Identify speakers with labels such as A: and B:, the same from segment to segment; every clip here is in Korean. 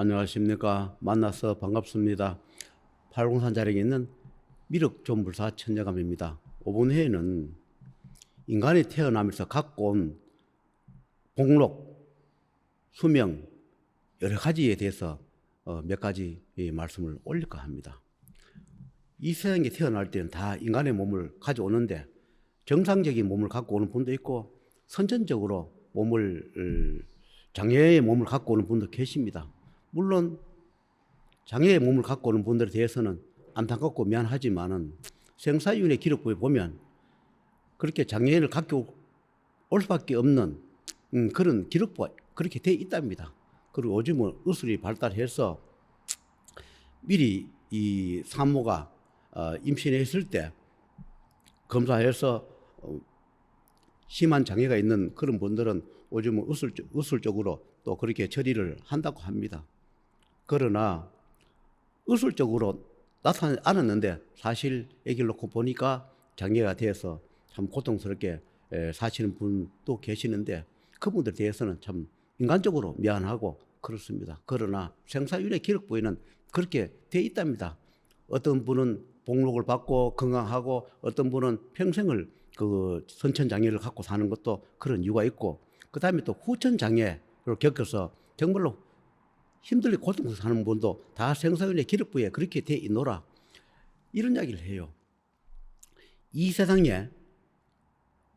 A: 안녕하십니까. 만나서 반갑습니다. 팔공산 자락에 있는 미륵존불사 천녀감입니다. 이번 회에는 인간이 태어나면서 갖고 온 복록, 수명, 여러 가지에 대해서 몇 가지 말씀을 올릴까 합니다. 이 세상에 태어날 때는 다 인간의 몸을 가져오는데 정상적인 몸을 갖고 오는 분도 있고 선천적으로 장애의 몸을 갖고 오는 분도 계십니다. 물론 장애의 몸을 갖고 오는 분들에 대해서는 안타깝고 미안하지만은 생사윤회 기록부에 보면 그렇게 장애를 갖고 올 수밖에 없는 그런 기록부가 그렇게 돼 있답니다. 그리고 요즘은 의술이 발달해서 미리 이 산모가 임신했을 때 검사해서 심한 장애가 있는 그런 분들은 요즘은 의술적으로 또 그렇게 처리를 한다고 합니다. 그러나 의술적으로 나타나지 않았는데 사실 아기를 놓고 보니까 장애가 되어서 참 고통스럽게 사시는 분도 계시는데 그분들에 대해서는 참 인간적으로 미안하고 그렇습니다. 그러나 생사윤회 기록부에는 그렇게 돼 있답니다. 어떤 분은 복록을 받고 건강하고 어떤 분은 평생을 그 선천장애를 갖고 사는 것도 그런 이유가 있고 그 다음에 또 후천장애를 겪어서 정말로 힘들게 고통스러워 사는 분도 다 생사윤회 기록부에 그렇게 돼 있노라 이런 이야기를 해요. 이 세상에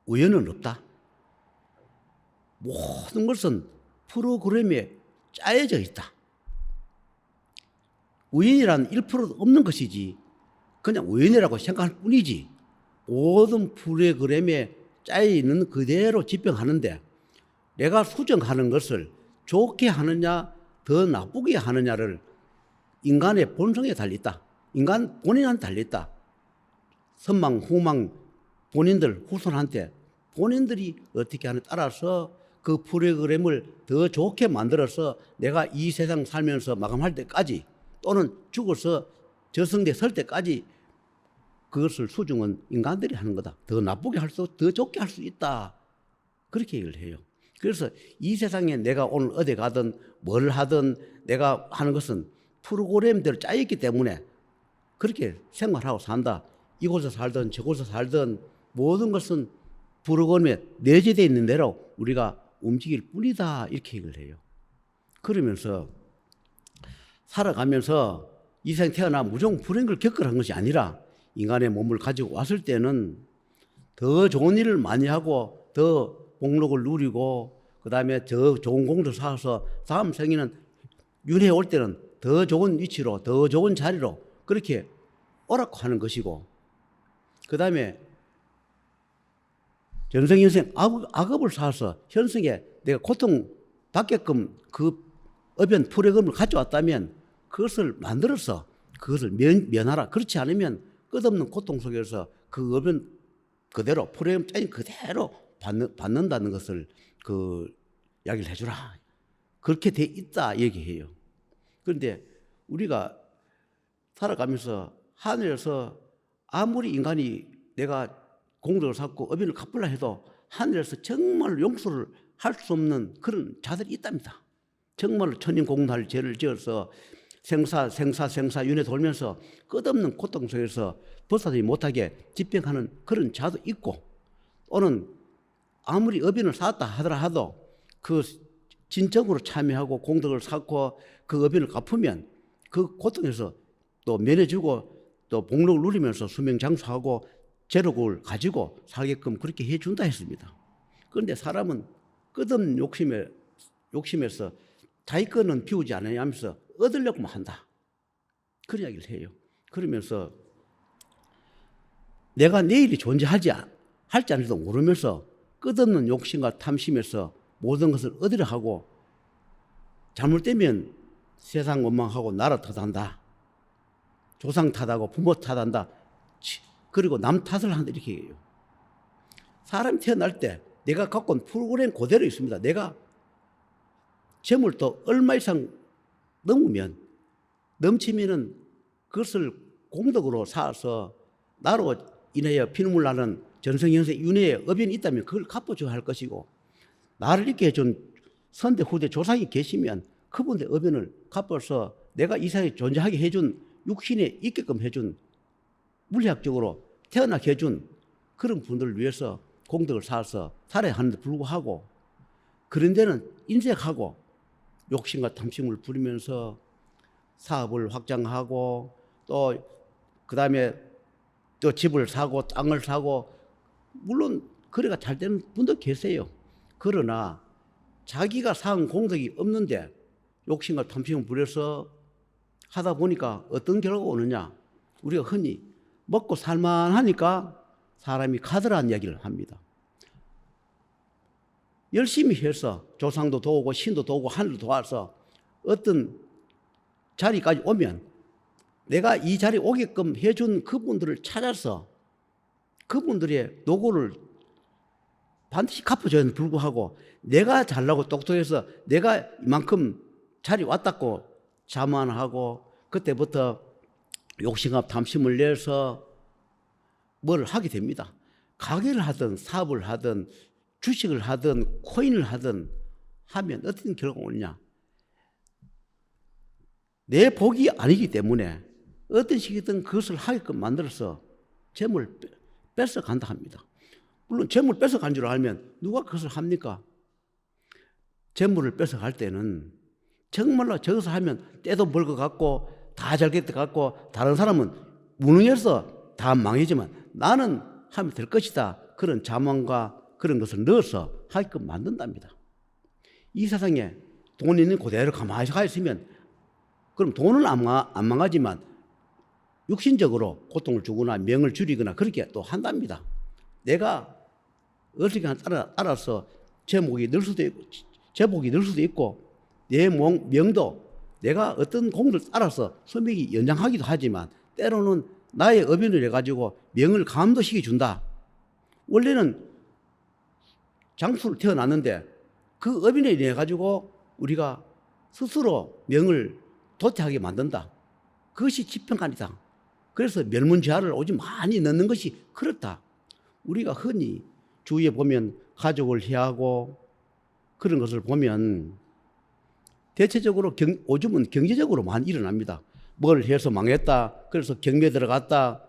A: 우연은 없다. 모든 것은 프로그램에 짜여져 있다. 우연이란 1%도 없는 것이지 그냥 우연이라고 생각할 뿐이지 모든 프로그램에 짜여 있는 그대로 집행하는데 내가 수정하는 것을 좋게 하느냐 더 나쁘게 하느냐를 인간의 본성에 달려있다. 인간 본인한테 달려있다. 선망 후망 본인들 후손한테 본인들이 어떻게 하느냐에 따라서 그 프로그램을 더 좋게 만들어서 내가 이 세상 살면서 마감할 때까지 또는 죽어서 저승대 설 때까지 그것을 수중은 인간들이 하는 거다. 더 나쁘게 할 수, 더 좋게 할 수 있다. 그렇게 얘기를 해요. 그래서 이 세상에 내가 오늘 어디 가든 뭘 하든 내가 하는 것은 프로그램대로 짜여있기 때문에 그렇게 생활하고 산다. 이곳에 살든 저곳에 살든 모든 것은 프로그램에 내재되어 있는 대로 우리가 움직일 뿐이다. 이렇게 얘기를 해요. 그러면서 살아가면서 이 세상에 태어나 무조건 불행을 겪으라는 것이 아니라 인간의 몸을 가지고 왔을 때는 더 좋은 일을 많이 하고 더 복록을 누리고 그 다음에 더 좋은 공덕을 쌓아서 다음 생에는 윤회 올 때는 더 좋은 위치로 더 좋은 자리로 그렇게 오라고 하는 것이고 그 다음에 전생현생 악업을 쌓아서 현생에 내가 고통받게끔 그 어변 프로그램을 가져왔다면 그것을 만들어서 그것을 면하라. 그렇지 않으면 끝없는 고통 속에서 그 어변 그대로 프로그램 짜인 그대로 받는다는 것을 그 이야기를 해주라. 그렇게 돼 있다 얘기해요. 그런데 우리가 살아가면서 하늘에서 아무리 인간이 내가 공덕을 쌓고 어변을 갚으려 해도 하늘에서 정말 용서를 할 수 없는 그런 자들이 있답니다. 정말 천인공날 죄를 지어서 생사 윤회 돌면서 끝없는 고통 속에서 벗어나지 못하게 집행하는 그런 자도 있고 또는 아무리 어변을 쌓았다 하더라도 그 진정으로 참여하고 공덕을 쌓고 그 어변을 갚으면 그 고통에서 또 면해주고 또 복록을 누리면서 수명장수하고 재력을 가지고 살게끔 그렇게 해준다 했습니다. 그런데 사람은 끝없는 욕심에서 자기 거는 비우지 않아야 하면서 얻으려고만 한다. 그런 이야기를 해요. 그러면서 내가 내일이 존재할지 않을지도 모르면서 끝없는 욕심과 탐심에서 모든 것을 얻으려 하고 잘못되면 세상 원망하고 나라 탓한다. 조상 탓하고 부모 탓한다. 그리고 남 탓을 한다 이렇게 해요. 사람이 태어날 때 내가 갖고 온 프로그램 그대로 있습니다. 내가 재물도 얼마 이상 넘치면은 그것을 공덕으로 쌓아서 나로 인하여 피눈물 나는 전생연세 윤회의 어변이 있다면 그걸 갚아줘야 할 것이고 나를 있게 해준 선대 후대 조상이 계시면 그분의 어변을 갚아서 내가 이 세상에 존재하게 해준, 육신에 있게끔 해준, 물리학적으로 태어나게 해준 그런 분들을 위해서 공덕을 쌓아서 살아야 하는데 불구하고 그런 데는 인색하고 욕심과 탐심을 부리면서 사업을 확장하고 또 그다음에 또 집을 사고 땅을 사고 물론 거래가 잘 되는 분도 계세요. 그러나 자기가 쌓은 공덕이 없는데 욕심과 탐심을 부려서 하다 보니까 어떤 결과가 오느냐. 우리가 흔히 먹고 살만하니까 사람이 가더라는 이야기를 합니다. 열심히 해서 조상도 도우고 신도 도우고 하늘도 도와서 어떤 자리까지 오면 내가 이 자리에 오게끔 해준 그분들을 찾아서 그분들의 노고를 반드시 갚아줘야 하는데 불구하고 내가 잘나고 똑똑해서 내가 이만큼 자리 왔다고 자만하고 그때부터 욕심과 탐심을 내서 뭘 하게 됩니다. 가게를 하든 사업을 하든 주식을 하든 코인을 하든 하면 어떤 결과가 오느냐. 내 복이 아니기 때문에 어떤 식이든 그것을 하게끔 만들어서 재물을 뺏어간다 합니다. 물론 재물을 뺏어간 줄 알면 누가 그것을 합니까? 재물을 뺏어갈 때는 정말로 저것을 하면 때도 벌 것 같고 다 잘 될 것 같고 다른 사람은 무능해서 다 망해지만 나는 하면 될 것이다. 그런 자만과 그런 것을 넣어서 하게끔 만든답니다. 이 세상에 돈 있는 그대로 가만히 가 있으면 그럼 돈은 안 망하지만 육신적으로 고통을 주거나 명을 줄이거나 그렇게 또 한답니다. 내가 어떻게 따라서 제복이 늘 수도 있고 내 명도 내가 어떤 공들을 따라서 수명이 연장하기도 하지만 때로는 나의 업인을 해가지고 명을 감도시켜 준다. 원래는 장수를 태어났는데 그 업인에 인해 가지고 우리가 스스로 명을 도태하게 만든다. 그것이 지평간이다. 그래서 멸문지하를 오직 많이 넣는 것이 그렇다. 우리가 흔히 주위에 보면 가족을 해하고 그런 것을 보면 대체적으로 오줌은 경제적으로 많이 일어납니다. 뭘 해서 망했다. 그래서 경매에 들어갔다.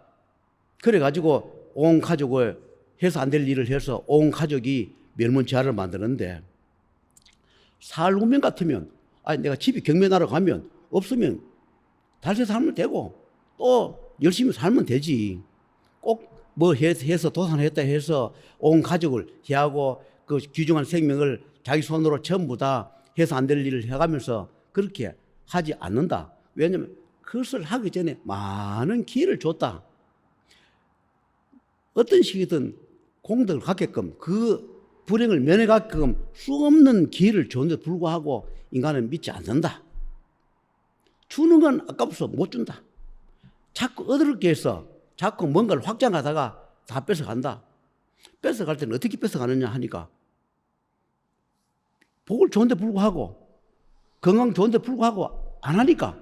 A: 그래가지고 온 가족을 해서 안 될 일을 해서 온 가족이 멸문지하를 만드는데 살구면 같으면 아니 내가 집이 경매 나러 가면 없으면 달새 살면 되고 또 열심히 살면 되지. 꼭 뭐 해서 도산했다 해서 온 가족을 해하고 그 귀중한 생명을 자기 손으로 전부 다 해서 안 될 일을 해가면서 그렇게 하지 않는다. 왜냐하면 그것을 하기 전에 많은 기회를 줬다. 어떤 식이든 공덕을 갖게끔 그 불행을 면해가게끔 수없는 기회를 줬는데 불구하고 인간은 믿지 않는다. 주는 건 아까워서 못 준다. 자꾸 얻을게 해서 자꾸 뭔가를 확장하다가 다 뺏어간다. 뺏어갈 때는 어떻게 뺏어가느냐 하니까 복을 좋은데 불구하고 건강 좋은데 불구하고 안 하니까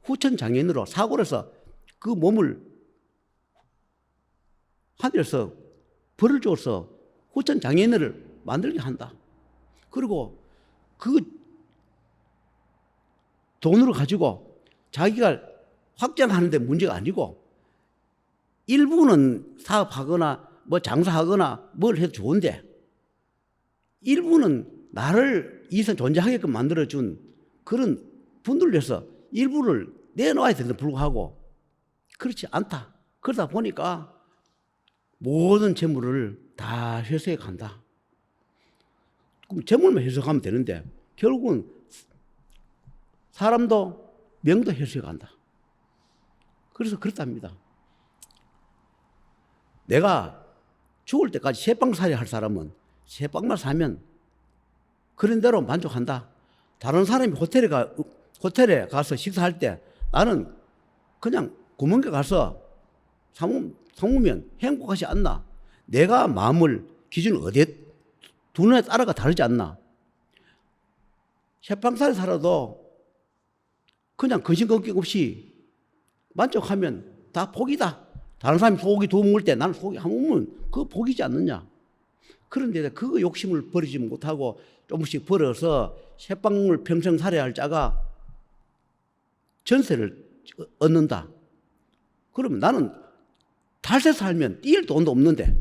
A: 후천장애인으로 사고를 해서 그 몸을 하늘에서 벌을 줘서 후천장애인을 만들게 한다. 그리고 그 돈으로 가지고 자기가 확장하는 데 문제가 아니고 일부는 사업하거나 뭐 장사하거나 뭘 해도 좋은데 일부는 나를 이선 존재하게끔 만들어준 그런 분들을 위해서 일부를 내놓아야 되는데 불구하고 그렇지 않다. 그러다 보니까 모든 재물을 다 회수해 간다. 그럼 재물만 회수하면 되는데 결국은 사람도 명도 회수해 간다. 그래서 그렇답니다. 내가 죽을 때까지 새빵살이 할 사람은 새빵만 사면 그런 대로 만족한다. 다른 사람이 호텔에 가서 식사할 때 나는 그냥 구멍에 가서 사무면 행복하지 않나. 내가 마음을 기준을 어디에 두느냐에 따라가 다르지 않나. 새빵살이 살아도 그냥 근심걱정 없이 만족하면 다 복이다. 다른 사람이 소고기 두 번 먹을 때 나는 소고기 한 번 먹으면 그거 복이지 않느냐. 그런데 그 욕심을 버리지 못하고 조금씩 벌어서 새빵을 평생 살아야 할 자가 전세를 얻는다. 그러면 나는 달세 살면 뛸 돈도 없는데,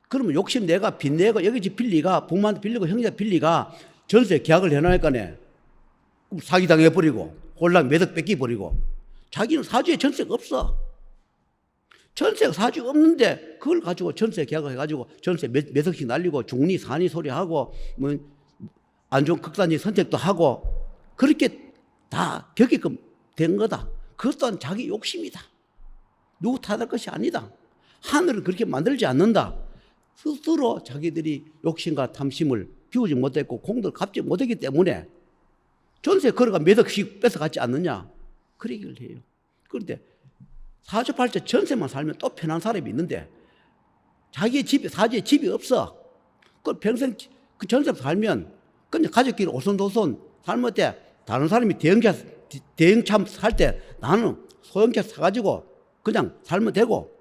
A: 그러면 욕심 내가 빚내고 여기 집 빌리가 부모한테 빌리고 형제 빌리가 전세 계약을 해놓으니까네 사기당해버리고 홀랑 매덕 뺏기버리고 자기는 사주에 전세가 없어. 전세가 사주가 없는데 그걸 가지고 전세 계약을 해가지고 전세 몇 억씩 날리고 중리 산이 소리하고 뭐 안 좋은 극단적 선택도 하고 그렇게 다 겪게끔 된 거다. 그것 또한 자기 욕심이다. 누구 탓할 것이 아니다. 하늘은 그렇게 만들지 않는다. 스스로 자기들이 욕심과 탐심을 비우지 못했고 공덕을 갚지 못했기 때문에 전세 걸어가 몇 억씩 뺏어갔지 않느냐. 그 얘기를 해요. 그런데 사주팔자 전세만 살면 또 편한 사람이 있는데 자기의 집이 사주에 집이 없어. 그 평생 그 전세 살면 그냥 가족끼리 오손도손 삶을 때 다른 사람이 대형차 살 때 나는 소형차 사가지고 그냥 살면 되고,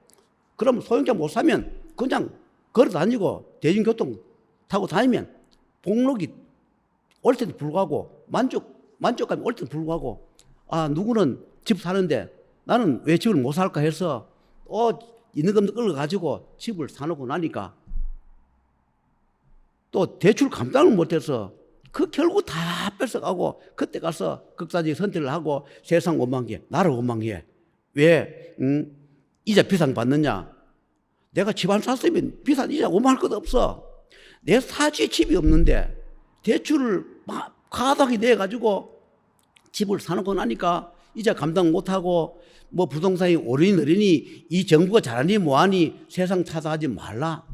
A: 그러면 소형차 못 사면 그냥 걸어 다니고 대중교통 타고 다니면 복록이 올 때도 불구하고 만족감이 올 때도 불구하고 아 누구는 집 사는데 나는 왜 집을 못 살까 해서 있는 것 끌어가지고 집을 사놓고 나니까 또 대출 감당을 못해서 그 결국 다 뺏어가고 그때 가서 극단적 선택을 하고 세상 원망해, 나를 원망해. 왜 이자 비상 받느냐? 내가 집 안 샀으면 비싼 이자 원망할 것도 없어. 내 사주에 집이 없는데 대출을 막 과다하게 내가지고 집을 사놓고 나니까 이자 감당 못하고 뭐 부동산이 오르니 이 정부가 잘하니 뭐하니 세상 탓하지 말라.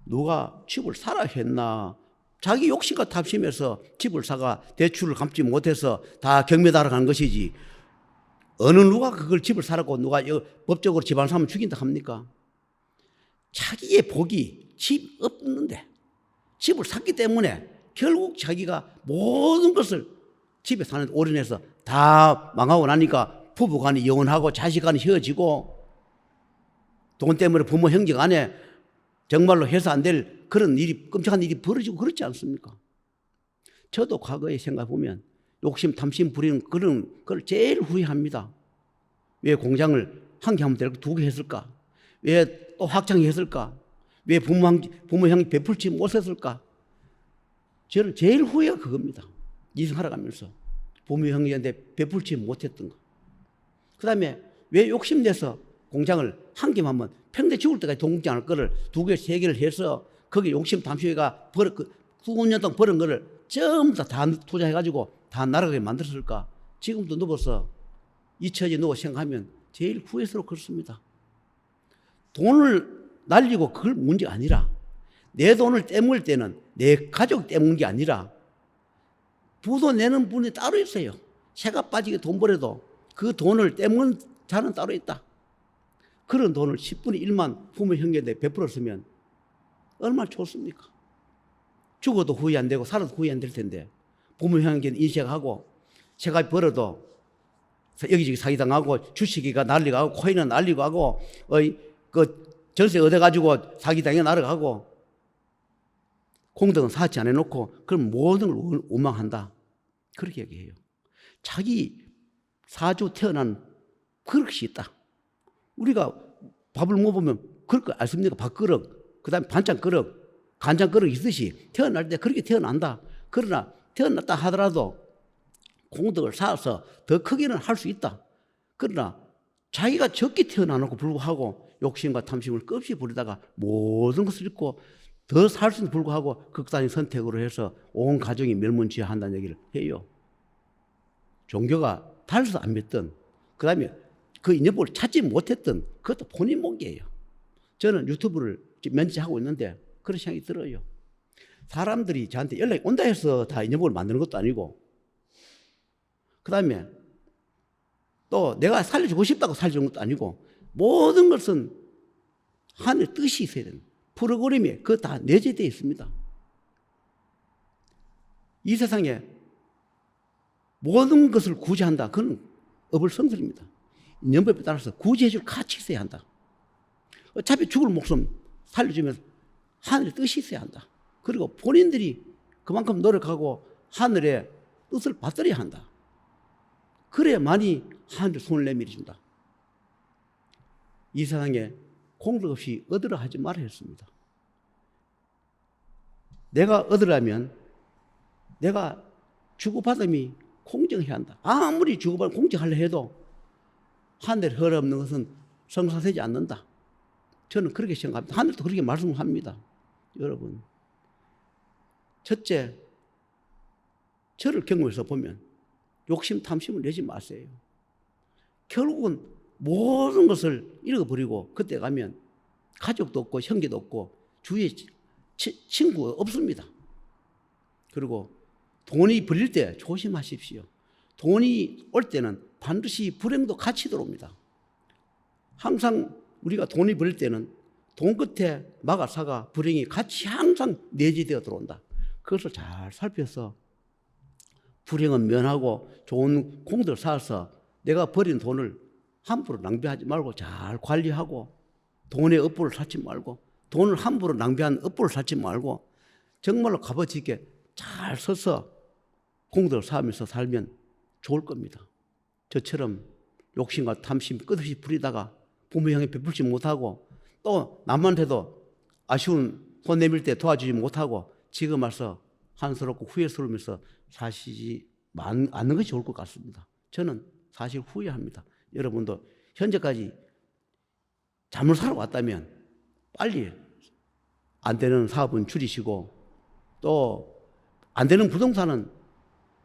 A: 누가 집을 사라 했나? 자기 욕심과 탑심해서 집을 사가 대출을 갚지 못해서 다 경매다로 간 것이지. 어느 누가 그걸 집을 사라고 누가 법적으로 집 안 사면 죽인다 합니까? 자기의 복이 집 없는데 집을 샀기 때문에 결국 자기가 모든 것을 집에 사는 데 올인해서 다 망하고 나니까 부부간에 이혼하고 자식간에 헤어지고 돈 때문에 부모 형제 간에 정말로 해서 안 될 그런 일이, 끔찍한 일이 벌어지고 그렇지 않습니까? 저도 과거에 생각해보면 욕심, 탐심 부리는 그런 걸 제일 후회합니다. 왜 공장을 한 개 하면 되고 두 개 했을까? 왜 또 확장했을까? 왜 부모 형이 베풀지 못했을까? 저는 제일 후회가 그겁니다. 인생 살아가면서 부모 형제한테 베풀지 못했던 거. 그 다음에 왜 욕심내서 공장을 한 개만 하면 평생 죽을 때까지 동국장 할 거를 두 개, 세 개를 해서 거기 욕심 탐심이가 수십 년 동안 버는 거를 전부 다 투자해가지고 다 날아가게 만들었을까? 지금도 누워서 잊혀져 누워 생각하면 제일 후회스럽고 그렇습니다. 돈을 날리고 그걸 문제가 아니라 내 돈을 떼먹을 때는 내 가족 떼먹는 게 아니라 부도 내는 분이 따로 있어요. 새가 빠지게 돈 벌어도 그 돈을 떼먹는 자는 따로 있다. 그런 돈을 10분의 1만 부모 형제한테 베풀었으면 얼마나 좋습니까? 죽어도 후회 안 되고 살아도 후회 안 될 텐데 부모 형제는 인식하고 새가 벌어도 여기저기 사기당하고 주식이가 날리고 코인은 날리고 하고 그 전세 얻어가지고 사기당해 날아가고 공덕은 사치 안 해놓고 그럼 모든 걸 원망한다. 그렇게 얘기해요. 자기 사주 태어난 그릇이 있다. 우리가 밥을 먹으면 그럴 거 아십니까? 밥그릇, 그 다음에 반찬그릇, 간장그릇 있듯이 태어날 때 그렇게 태어난다. 그러나 태어났다 하더라도 공덕을 쌓아서 더 크게는 할 수 있다. 그러나 자기가 적게 태어나놓고 불구하고 욕심과 탐심을 끝없이 부리다가 모든 것을 잃고 더 살 수는 불구하고 극단의 선택으로 해서 온 가정이 멸문지화한다는 얘기를 해요. 종교가 달라서 안 믿던, 그 다음에 그 인연법을 찾지 못했던 그것도 본인 몫이에요. 저는 유튜브를 면제하고 있는데 그런 생각이 들어요. 사람들이 저한테 연락이 온다 해서 다 인연법을 만드는 것도 아니고, 그 다음에 또 내가 살려주고 싶다고 살려주는 것도 아니고, 모든 것은 하늘의 뜻이 있어야 됩니다. 프로그램에 그거 다 내재되어 있습니다. 이 세상에 모든 것을 구제한다. 그건 어불성설입니다. 인연법에 따라서 구제해줄 가치 있어야 한다. 어차피 죽을 목숨 살려주면 하늘의 뜻이 있어야 한다. 그리고 본인들이 그만큼 노력하고 하늘의 뜻을 받들어야 한다. 그래야만이 하늘에 손을 내밀어준다. 이 세상에 공덕 없이 얻으라 하지 말아 했습니다. 내가 얻으려면 내가 주고받음이 공정해야 한다. 아무리 주고받음 공정하려 해도 하늘에 허락 없는 것은 성사되지 않는다. 저는 그렇게 생각합니다. 하늘도 그렇게 말씀을 합니다. 여러분, 첫째, 저를 경험해서 보면 욕심, 탐심을 내지 마세요. 결국은 모든 것을 잃어버리고 그때 가면 가족도 없고 형제도 없고 주위에 친구가 없습니다. 그리고 돈이 벌릴 때 조심하십시오. 돈이 올 때는 반드시 불행도 같이 들어옵니다. 항상 우리가 돈이 벌릴 때는 돈 끝에 마가사가 불행이 같이 항상 내재되어 들어온다. 그것을 잘 살펴서 불행은 면하고 좋은 공덕을 쌓아서 내가 버린 돈을 함부로 낭비하지 말고 잘 관리하고 돈의 업보를 쌓지 말고 돈을 함부로 낭비한 업보를 쌓지 말고 정말로 값어치 있게 잘 써서 공덕을 쌓으면서 살면 좋을 겁니다. 저처럼 욕심과 탐심 끝없이 부리다가 부모 형에 베풀지 못하고 또 남한테도 아쉬운 돈 내밀 때 도와주지 못하고 지금 와서 한스럽고 후회스러우면서 사시지 않는 것이 좋을 것 같습니다. 저는 사실 후회합니다. 여러분도 현재까지 잠을 살아왔다면 빨리 안 되는 사업은 줄이시고 또 안 되는 부동산은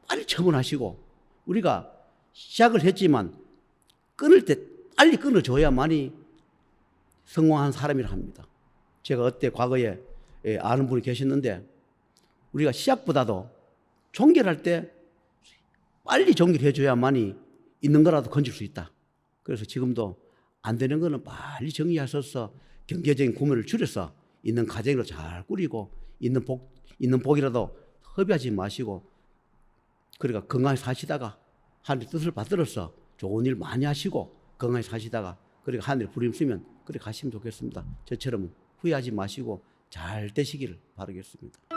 A: 빨리 처분하시고 우리가 시작을 했지만 끊을 때 빨리 끊어줘야만이 성공한 사람이라 합니다. 제가 어때 과거에 아는 분이 계셨는데 우리가 시작보다도 종결할 때 빨리 종결해 줘야만이 있는 거라도 건질 수 있다. 그래서 지금도 안 되는 거는 빨리 정리하셔서 경제적인 구매를 줄여서 있는 가정으로 잘 꾸리고 있는 복이라도 허비하지 마시고 그러니까 건강히 사시다가 하늘의 뜻을 받들어서 좋은 일 많이 하시고 건강히 사시다가 그러니까 하늘에 부림 쓰면 그렇게 가시면 좋겠습니다. 저처럼 후회하지 마시고 잘 되시기를 바라겠습니다.